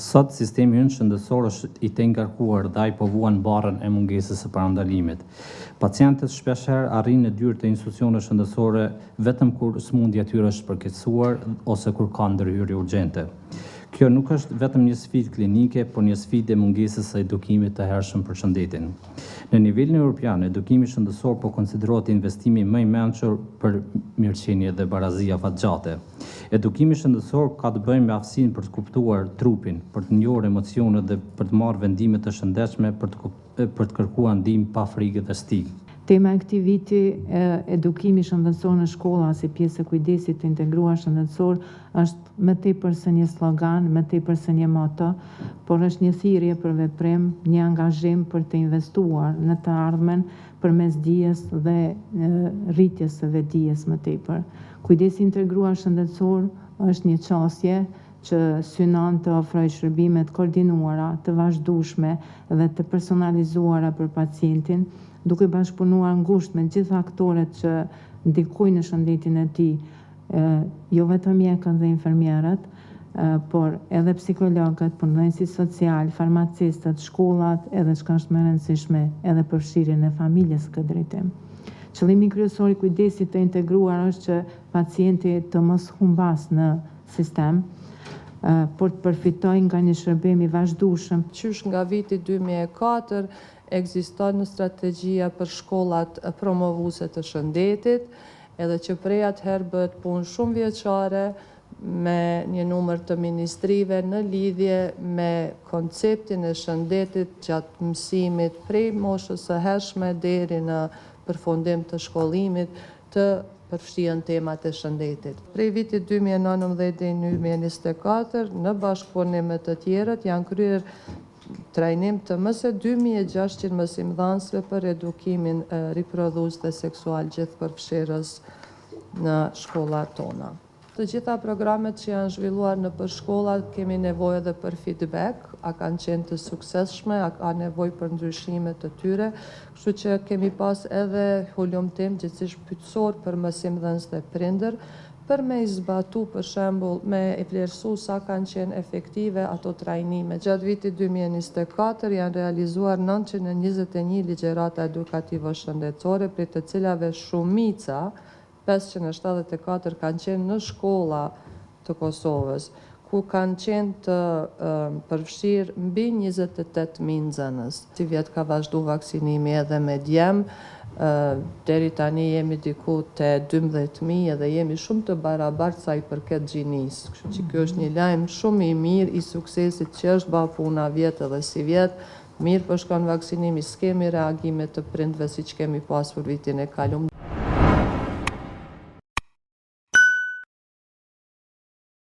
Sot sistemi ynë shëndetësor është i tengarkuar dhe ai po vuan barrën e mungesës së parandalimit. Pacientët shpeshherë arrin në dyert e institucioneve shëndetësore vetëm kur smundja e tyre është përkeqësuar ose kur ka ndërhyrje urgjente. Kjo nuk është vetëm një sfidë klinike, por një sfidë e mungesës së edukimit të hershëm për shëndetin. Në nivelin evropian, edukimi shëndetësor po konsiderohet investimi më i mençur për mirëqenie dhe barazi afatgjate. Edukimi shëndetësor ka të bëjë me aftësinë për të kuptuar trupin, për të njohur emocionet dhe për të marrë vendime të shëndetshme për të kërkuar ndihmë pa frikë dhe stigmë. Tema e këtij viti, edukimi shëndetësor në shkolla si pjesë e kujdesit të integruar shëndetësor, është më tepër se një slogan, më tepër se një moto, por është një thirrje për veprim, një angazhim për të investuar në të ardhmen përmes dijes dhe rritjes së vetdijes më tepër. Kujdesi integruar shëndetësor është një çështje që synon të ofrojë shërbime të koordinuara, të vazhdueshme dhe të personalizuara për pacientin, duke bashkëpunuar ngushtë me gjitha aktorët që ndikojnë në shëndetin e tij, jo vetëm mjekët dhe infermierët, por edhe psikologët, punonësit social, farmacistët, shkollat, edhe çka është më e rëndësishme, edhe përfshirjen e familjes këtë drejtim. Qëllimi kryesor i kujdesit të integruar është që pacienti të mos humbas në sistem, por të përfitojë nga një shërbim i vazhdueshëm. Qysh nga viti 2004 ekziston në strategjia për shkollat promovuese të shëndetit, edhe që prej atëherë bëhet punë shumë vjeçare me një numër të ministrive në lidhje me konceptin e shëndetit gjatë mësimit prej moshës së hershme deri në përfundim të shkollimit të përfshihen temat e shëndetit. Prej vitit 2019 deri në 2024, në bashkëpunim me të tjerët, janë kryer trajnim të më se 2600 mësimdhënësve për edukimin riprodhues dhe seksual gjithëpërfshirës në shkollat tona. Të gjitha programet që janë zhvilluar në shkolla kemi nevojë edhe për feedback, a kanë qenë të suksesshme, a ka nevojë për ndryshime të tyre, kështu që kemi pas edhe hulumtim gjithsesi pyetësor për mësimdhënës dhe prindër, për me i zbatu, për shembull, me e vlerësu sa kanë qenë efektive ato trajnime. Gjatë vitit 2024 janë realizuar 921 ligjërata edukative shëndetësore, prej të cilave shumica, 574 kanë qenë në shkolla të Kosovës, ku kanë qenë të përfshirë mbi 28.000 nxënës. Si vjet ka vazhdu vaksinimi edhe me djem, deri tani jemi diku te 12.000 dhe jemi shumë të barabartë sa i përket gjinisë. Kështu që kjo është një lajm shumë i mirë i suksesit që është ba puna vjet edhe si vjet. Mirë po shkon vaksinimi, s'kemi reagime të prindve siç kemi pasur vitin e kaluar.